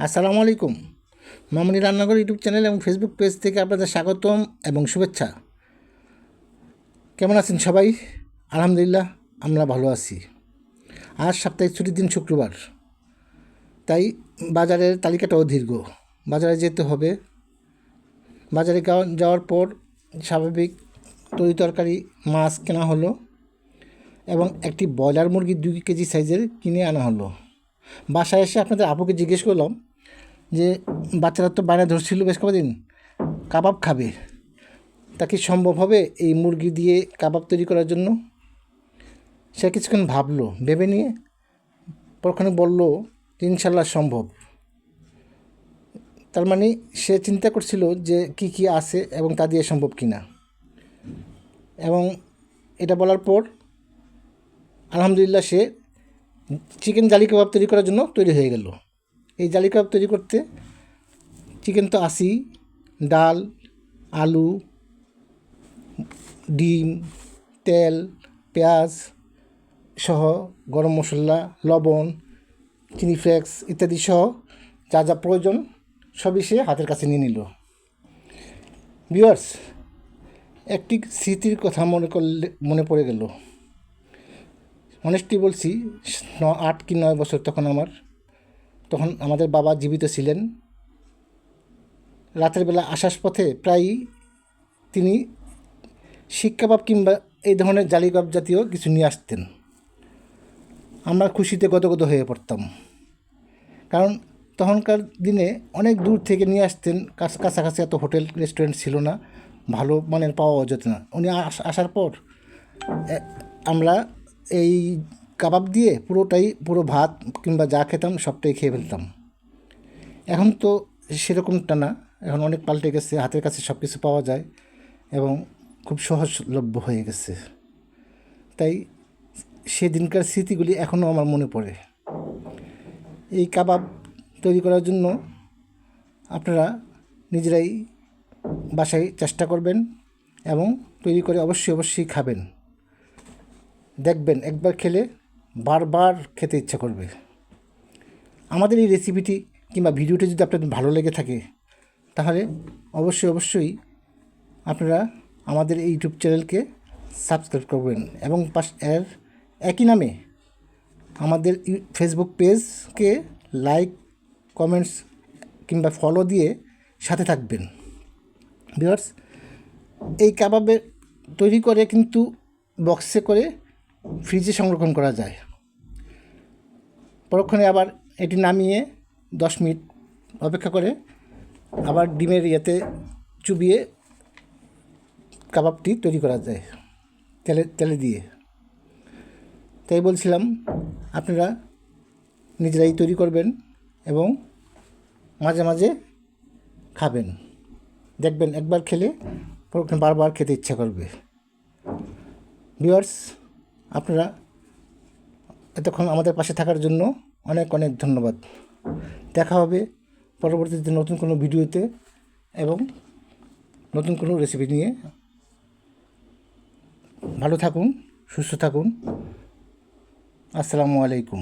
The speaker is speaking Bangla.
আসসালামু আলাইকুম। মামুনি রান্নাঘর ইউটিউব চ্যানেল এবং ফেসবুক পেজ থেকে আপনাদের স্বাগতম এবং শুভেচ্ছা। কেমন আছেন সবাই? আলহামদুলিল্লাহ, আমরা ভালো আছি। আজ সাপ্তাহিক ছুটির দিন শুক্রবার, তাই বাজারের তালিকাটাও দীর্ঘ। বাজারে যেতে হবে। বাজারে যাওয়ার পর স্বাভাবিক তরি তরকারি মাছ কেনা হলো এবং একটি ব্রয়লার মুরগি 2 কেজি সাইজের কিনে আনা হলো। বাসায় এসে আপনাদের আপুকে জিজ্ঞেস করলাম যে বাচ্চারা তো বায়না ধরছিল বেশ কদিন কাবাব খাবে, তা কি সম্ভব হবে এই মুরগি দিয়ে কাবাব তৈরি করার জন্য? সে কিছুক্ষণ ভাবলো, ভেবে নিয়ে পরক্ষণে বলল ইনশাল্লাহ সম্ভব। তার মানে সে চিন্তা করছিল যে কি কি আছে এবং তা দিয়ে সম্ভব কি না, এবং এটা বলার পর আলহামদুলিল্লাহ সে চিকেন জালি কাবাব তৈরি করার জন্য তৈরি হয়ে গেল। এই জালি কাবাব তৈরি করতে চিকেন তো আসি, ডাল, আলু, ডিম, তেল, পেঁয়াজ সহ গরম মশলা, লবণ, চিনি ফ্লেক্স ইত্যাদি সহ যা যা প্রয়োজন সবই সে হাতের কাছে নিয়ে নিল। ভিউয়ার্স, একটি স্মৃতির কথা মনে পড়ে গেল। অনেস্টলি বলছি, 8 কি 9 বছর তখন আমাদের বাবা জীবিত ছিলেন। রাতের বেলা আসার পথে প্রায়ই তিনি শিক কাবাব কিংবা এই ধরনের জালি কাবাব জাতীয় কিছু নিয়ে আসতেন। আমরা খুশিতে গদগদ হয়ে পড়তাম, কারণ তখনকার দিনে অনেক দূর থেকে নিয়ে আসতেন। কাছাকাছি এত হোটেল রেস্টুরেন্ট ছিল না, ভালো মানের পাওয়াও যেত না। উনি আসার পর আমরা এই কাবাব দিয়ে পুরো ভাত কিংবা যা খেতাম সবটাই খেয়ে ফেলতাম। এখন তো সেরকমটা না, এখন অনেক পাল্টে গেছে, হাতের কাছে সব কিছু পাওয়া যায় এবং খুব সহজলভ্য হয়ে গেছে। তাই সেদিনকার স্মৃতিগুলি এখনও আমার মনে পড়ে। এই কাবাব তৈরি করার জন্য আপনারা নিজেরাই বাসায় চেষ্টা করবেন এবং তৈরি করে অবশ্যই খাবেন। দেখবেন একবার খেলে বারবার খেতে ইচ্ছা করবে। আমাদের এই রেসিপিটি কিংবা ভিডিওটি যদি আপনাদের ভালো লেগে থাকে তাহলে অবশ্যই আপনারা আমাদের এই ইউটিউব চ্যানেলকে সাবস্ক্রাইব করবেন এবং এর একই নামে আমাদের ফেসবুক পেজকে লাইক, কমেন্টস কিংবা ফলো দিয়ে সাথে থাকবেন। ভিউয়ার্স, এই কাবাবের তৈরি করে কিন্তু বক্সে করে ফ্রিজে সংরক্ষণ করা যায়। পরক্ষণে আবার এটি নামিয়ে 10 মিনিট অপেক্ষা করে আবার ডিমের চুবিয়ে কাবাবটি তৈরি করা যায় তেলে দিয়ে। তাই বলছিলাম আপনারা নিজেরাই তৈরি করবেন এবং মাঝে মাঝে খাবেন। দেখবেন একবার খেলে বারবার খেতে ইচ্ছা করবে। ভিউয়ার্স, আপনারা এতক্ষণ আমাদের পাশে থাকার জন্য অনেক ধন্যবাদ। দেখা হবে পরবর্তীতে নতুন কোনো ভিডিওতে এবং নতুন কোনো রেসিপি নিয়ে। ভালো থাকুন, সুস্থ থাকুন। আসসালামু আলাইকুম।